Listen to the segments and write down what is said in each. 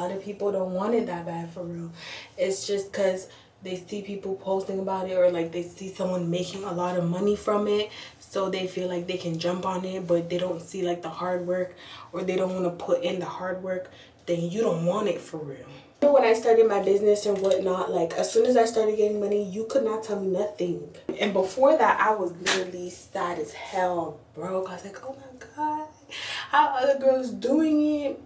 A lot of people don't want it that bad for real. It's just because they see people posting about it, or like they see someone making a lot of money from it, so they feel like they can jump on it, but they don't see like the hard work, or they don't want to put in the hard work. Then you don't want it for real. When I started my business and whatnot, like as soon as I started getting money, you could not tell me nothing. And before that, I was literally sad as hell, bro. I was like, oh my god, how other girls doing it?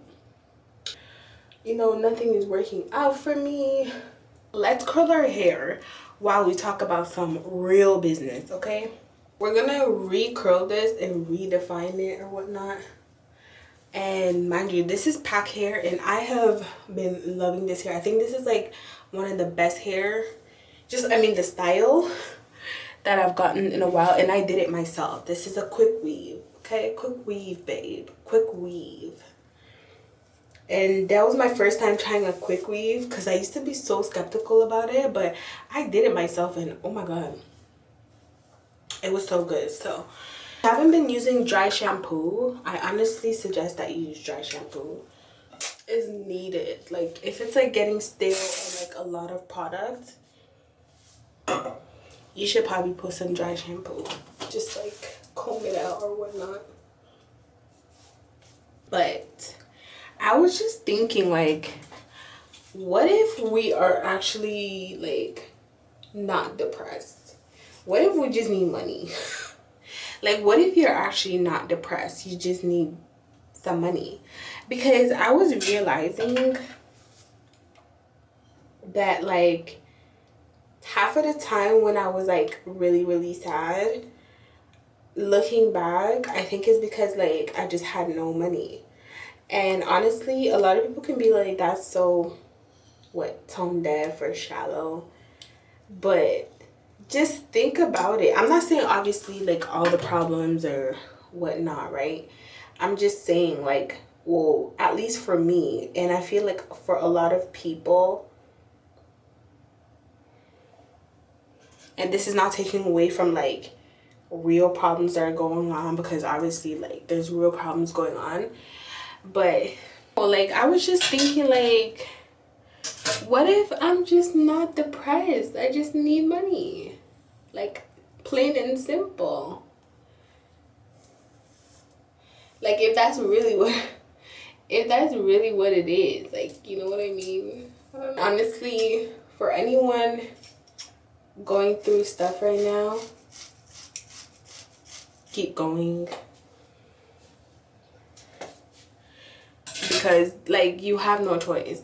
You know, nothing is working out for me. Let's curl our hair while we talk about some real business, okay? We're gonna re-curl this and redefine it or whatnot. And mind you, this is pack hair, and I have been loving this hair. I think this is like one of the best hair, the style that I've gotten in a while, and I did it myself. This is a quick weave, okay? Quick weave, babe, quick weave. And that was my first time trying a quick weave, because I used to be so skeptical about it, but I did it myself, and oh my god, it was so good. So I haven't been using dry shampoo. I honestly suggest that you use dry shampoo. It's needed. Like if it's like getting stale or like a lot of product, you should probably put some dry shampoo, just like comb it out or whatnot. But I was just thinking, like, what if we are actually like not depressed? What if we just need money? Like, what if you're actually not depressed? You just need some money. Because I was realizing that like half of the time when I was like really sad, looking back, I think it's because like I just had no money. And honestly, a lot of people can be like, that's so tone deaf or shallow, but just think about it. I'm not saying obviously like all the problems or whatnot, right? I'm just saying like, well, at least for me, and I feel like for a lot of people, and this is not taking away from like real problems that are going on, because obviously like there's real problems going on, but well, like I was just thinking, like, what if I'm just not depressed? I just need money. Like, plain and simple. Like, if that's really what it is, like, you know what I mean? I don't know. Honestly, for anyone going through stuff right now, keep going. Because, like, you have no choice.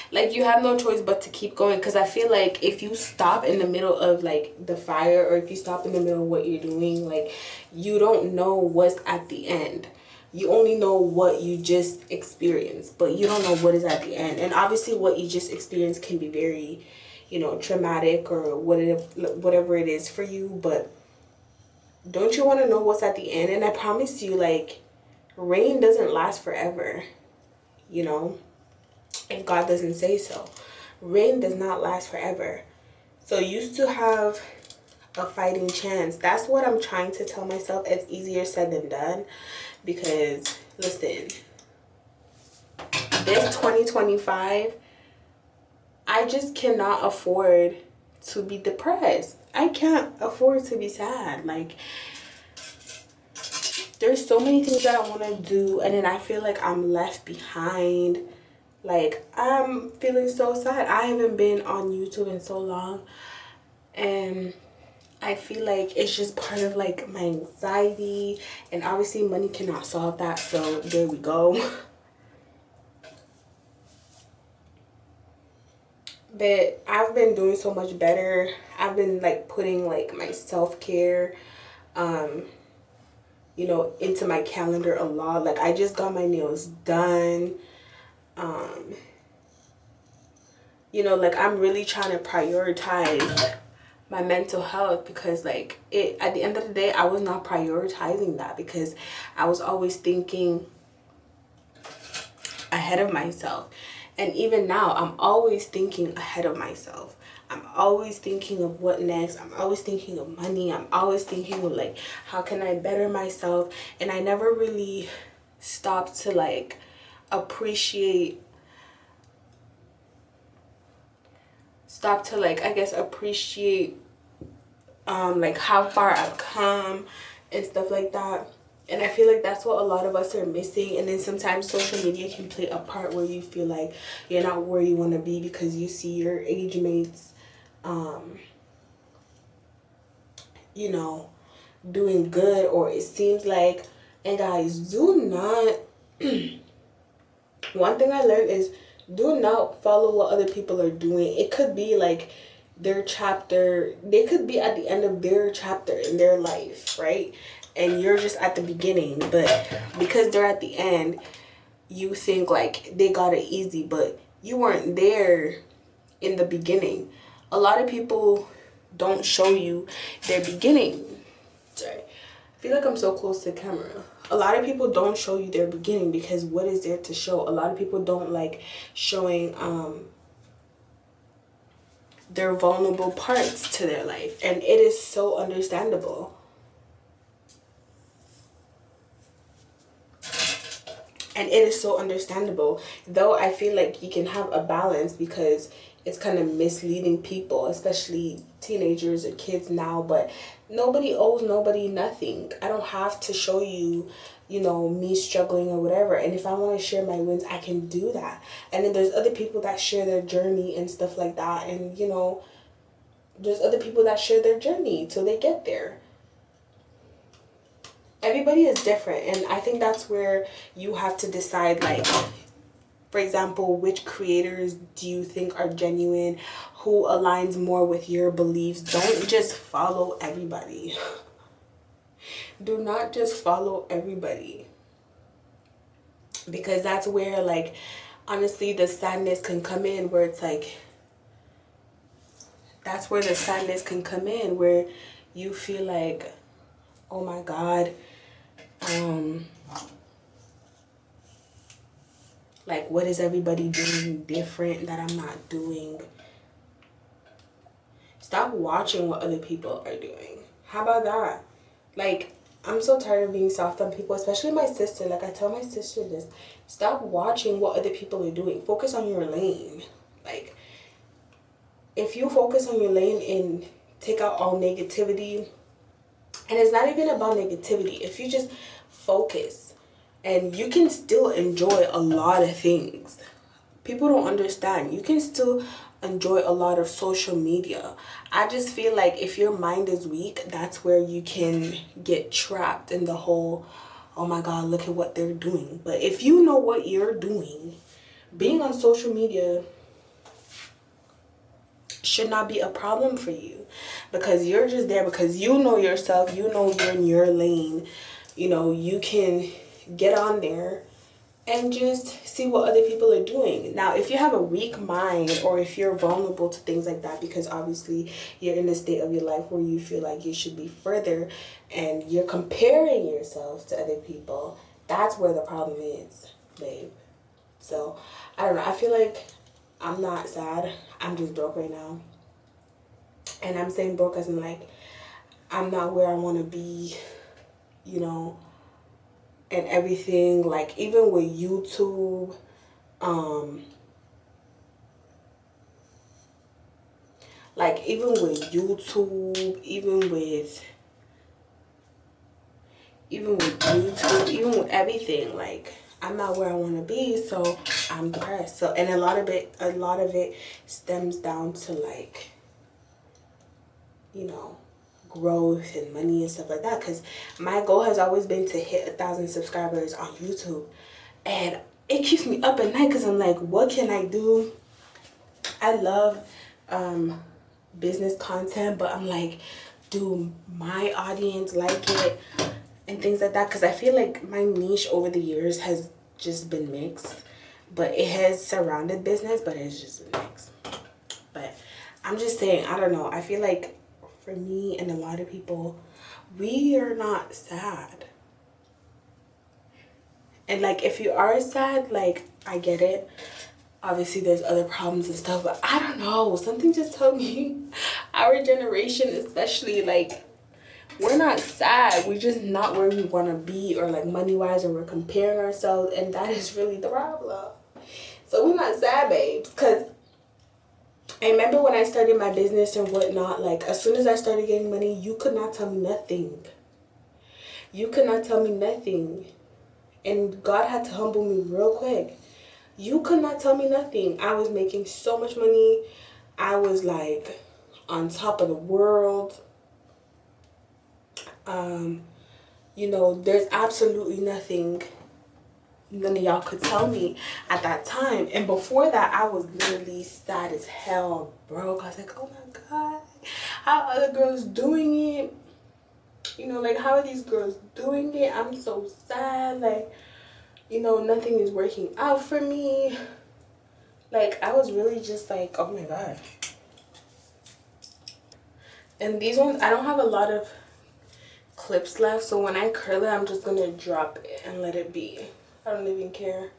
Like, you have no choice but to keep going, because I feel like if you stop in the middle of like the fire, or if you stop in the middle of what you're doing, like, you don't know what's at the end. You only know what you just experienced, but you don't know what is at the end. And obviously what you just experienced can be very, you know, traumatic or whatever it is for you, but don't you want to know what's at the end? And I promise you, like, rain doesn't last forever, you know, if God doesn't say so. Rain does not last forever. So you still have a fighting chance. That's what I'm trying to tell myself. It's easier said than done, because listen, this 2025, I just cannot afford to be depressed. I can't afford to be sad. Like, there's so many things that I want to do, and then I feel like I'm left behind. Like, I'm feeling so sad. I haven't been on YouTube in so long, and I feel like it's just part of like my anxiety, and obviously money cannot solve that, so there we go. But I've been doing so much better. I've been like putting like my self-care you know, into my calendar a lot. Like, I just got my nails done. You know, like, I'm really trying to prioritize my mental health, because like at the end of the day, I was not prioritizing that, because I was always thinking ahead of myself. And even now, I'm always thinking ahead of myself. I'm always thinking of what next. I'm always thinking of money. I'm always thinking of like, how can I better myself? And I never really stopped to like appreciate, stop to like, I guess, appreciate like how far I've come and stuff like that. And I feel like that's what a lot of us are missing. And then sometimes social media can play a part where you feel like you're not where you want to be because you see your age mates you know, doing good, or it seems like. And guys, do not one thing I learned is, do not follow what other people are doing. It could be like their chapter, they could be at the end of their chapter in their life, right? And you're just at the beginning, but because they're at the end, you think like they got it easy, but you weren't there in the beginning. A lot of people don't show you their beginning. Sorry, I feel like I'm so close to the camera. A lot of people don't show you their beginning because what is there to show? A lot of people don't like showing their vulnerable parts to their life, and it is so understandable. And it is so understandable, though I feel like you can have a balance because it's kind of misleading people, especially teenagers or kids now. But nobody owes nobody nothing. I don't have to show you, you know, me struggling or whatever. And if I want to share my wins, I can do that. And then there's other people that share their journey and stuff like that. And, you know, there's other people that share their journey till they get there. Everybody is different, and I think that's where you have to decide, like, for example, which creators do you think are genuine, who aligns more with your beliefs. Don't just follow everybody. Do not just follow everybody, because that's where, like, honestly, the sadness can come in, where it's like, that's where the sadness can come in, where you feel like, oh my God, like, what is everybody doing different that I'm not doing? Stop watching what other people are doing. How about that? Like, I'm so tired of being soft on people, especially my sister. Like, I tell my sister this. Stop watching what other people are doing. Focus on your lane. Like, if you focus on your lane and take out all negativity, and it's not even about negativity. If you just focus, and you can still enjoy a lot of things. People don't understand. You can still enjoy a lot of social media. I just feel like if your mind is weak, that's where you can get trapped in the whole, oh my God, look at what they're doing. But if you know what you're doing, being on social media should not be a problem for you, because you're just there because you know yourself, you know you're in your lane. You know, you can get on there and just see what other people are doing. Now, if you have a weak mind, or if you're vulnerable to things like that, because obviously you're in a state of your life where you feel like you should be further and you're comparing yourself to other people, that's where the problem is, babe. So, I don't know. I feel like I'm not sad. I'm just broke right now. And I'm saying broke as in, like, I'm not where I want to be, you know, and everything. Like, even with YouTube, like, even with YouTube, even with YouTube, even with everything, like, I'm not where I want to be, so I'm depressed. So, and a lot of it stems down to, like, you know, growth and money and stuff like that, because my goal has always been to hit 1,000 subscribers on YouTube, and it keeps me up at night because I'm like, what can I do? I love business content, but I'm like, do my audience like it and things like that? Because I feel like my niche over the years has just been mixed, but it has surrounded business, but it's just a mix. But I'm just saying, I don't know, I feel like for me and a lot of people, we are not sad. And, like, if you are sad, like, I get it. Obviously, there's other problems and stuff, but I don't know. Something just told me our generation, especially, like, we're not sad. We're just not where we want to be, or like money-wise, or we're comparing ourselves, and that is really the problem. So we're not sad, babes, because I remember when I started my business and whatnot, like as soon as I started getting money, you could not tell me nothing. You could not tell me nothing. And God had to humble me real quick. You could not tell me nothing. I was making so much money. I was like on top of the world. You know, there's absolutely nothing none of y'all could tell me at that time. And before that, I was literally sad as hell, bro. I was like, oh my God, how are other girls doing it? You know, like, how are these girls doing it? I'm so sad. Like, you know, nothing is working out for me. Like, I was really just like, oh my God. And these ones, I don't have a lot of clips left, so when I curl it, I'm just gonna drop it and let it be. I don't even care.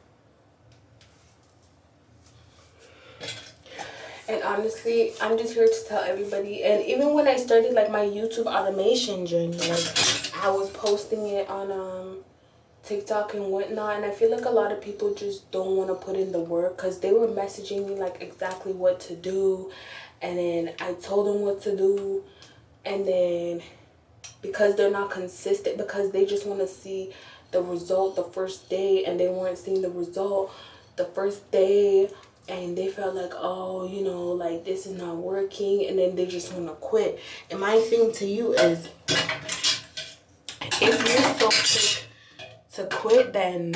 And honestly, I'm just here to tell everybody. And even when I started like my YouTube automation journey, like I was posting it on TikTok and whatnot, and I feel like a lot of people just don't want to put in the work, because they were messaging me like exactly what to do, and then I told them what to do, and then because they're not consistent, because they just want to see the result the first day, and they weren't seeing the result the first day, and they felt like, oh, you know, like this is not working, and then they just want to quit. And my thing to you is, if you're so quick to quit, then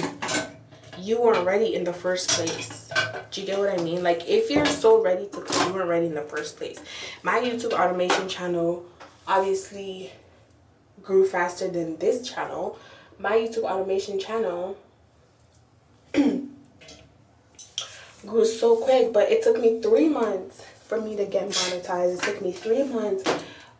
you weren't ready in the first place. Do you get what I mean? Like, if you're so ready to quit, you weren't ready in the first place. My YouTube automation channel obviously grew faster than this channel. My YouTube automation channel grew so quick, but it took me 3 months for me to get monetized. It took me 3 months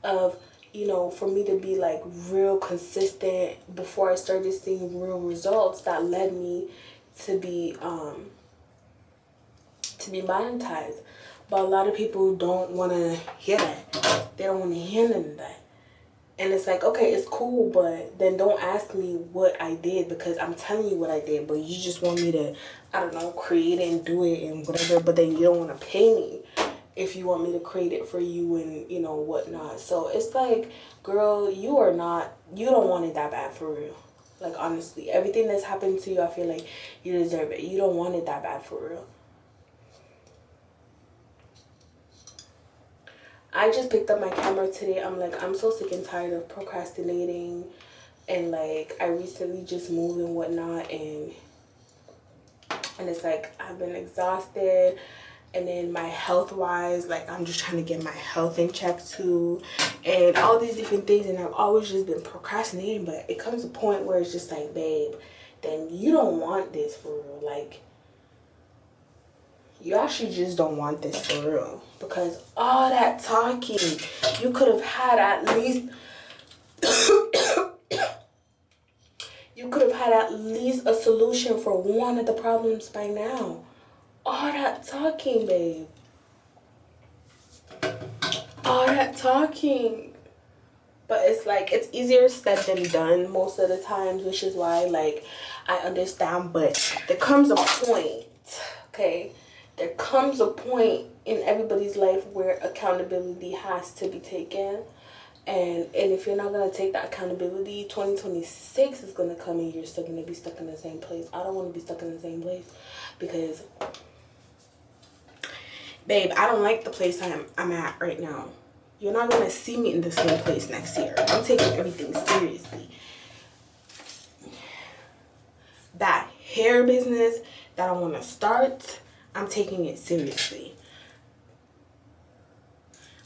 of, you know, for me to be like real consistent before I started seeing real results that led me to be monetized. But a lot of people don't want to hear that. They don't want to hear none of that. And it's like, okay, it's cool, but then don't ask me what I did, because I'm telling you what I did, but you just want me to, I don't know, create it and do it and whatever, but then you don't want to pay me if you want me to create it for you and, you know, whatnot. So it's like, girl, you don't want it that bad for real. Like, honestly, everything that's happened to you, I feel like you deserve it. You don't want it that bad for real. I just picked up my camera today. I'm like, I'm so sick and tired of procrastinating, and like I recently just moved and whatnot, and it's like I've been exhausted, and then my health wise, like I'm just trying to get my health in check too, and all these different things, and I've always just been procrastinating. But it comes a point where it's just like, babe, then you don't want this for real. Like, you actually just don't want this for real, because all that talking, you could have had at least you could have had at least a solution for one of the problems by now. All that talking, babe. All that talking. But it's like, it's easier said than done most of the times, which is why, like, I understand. But there comes a point, okay? There comes a point in everybody's life where accountability has to be taken. And if you're not going to take that accountability, 2026 is going to come and you're still going to be stuck in the same place. I don't want to be stuck in the same place, because, babe, I don't like the place I'm at right now. You're not going to see me in the same place next year. I'm taking everything seriously. That hair business that I want to start, I'm taking it seriously.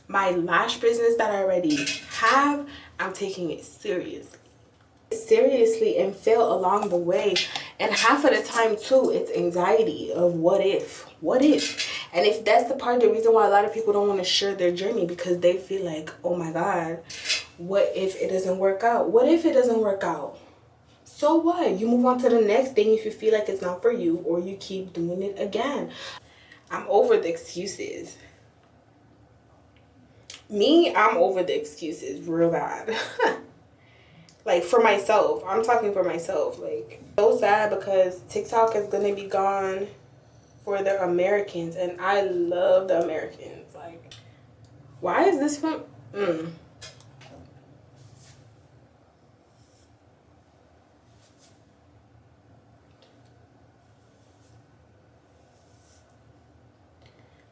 My lash business that I already have, I'm taking it seriously and fail along the way. And half of the time too, it's anxiety of what if. And if that's the reason why a lot of people don't want to share their journey, because they feel like, oh my God, what if it doesn't work out? What if it doesn't work out? So what? You move on to the next thing if you feel like it's not for you, or you keep doing it again. I'm over the excuses. I'm over the excuses real bad. Like, for myself, I'm talking for myself. Like, so sad because TikTok is gonna be gone for the Americans, and I love the Americans. Like, why is this one?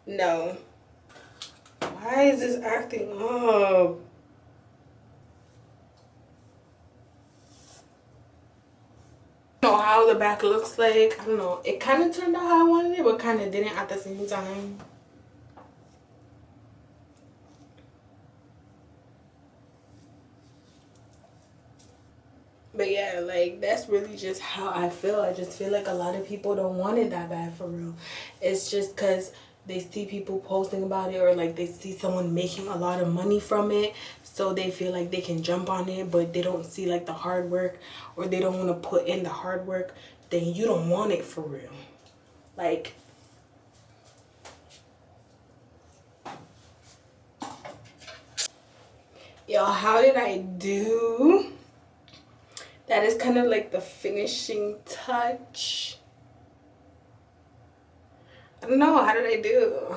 No. Why is this acting up? I don't know how the back looks like. I don't know. It kind of turned out how I wanted it, but kind of didn't at the same time. But yeah, like, that's really just how I feel. I just feel like a lot of people don't want it that bad for real. It's just because they see people posting about it, or like they see someone making a lot of money from it, so they feel like they can jump on it, but they don't see like the hard work, or they don't want to put in the hard work. Then you don't want it for real. Like, yo, how did I do? That is kind of like the finishing touch. I don't know, how did I do?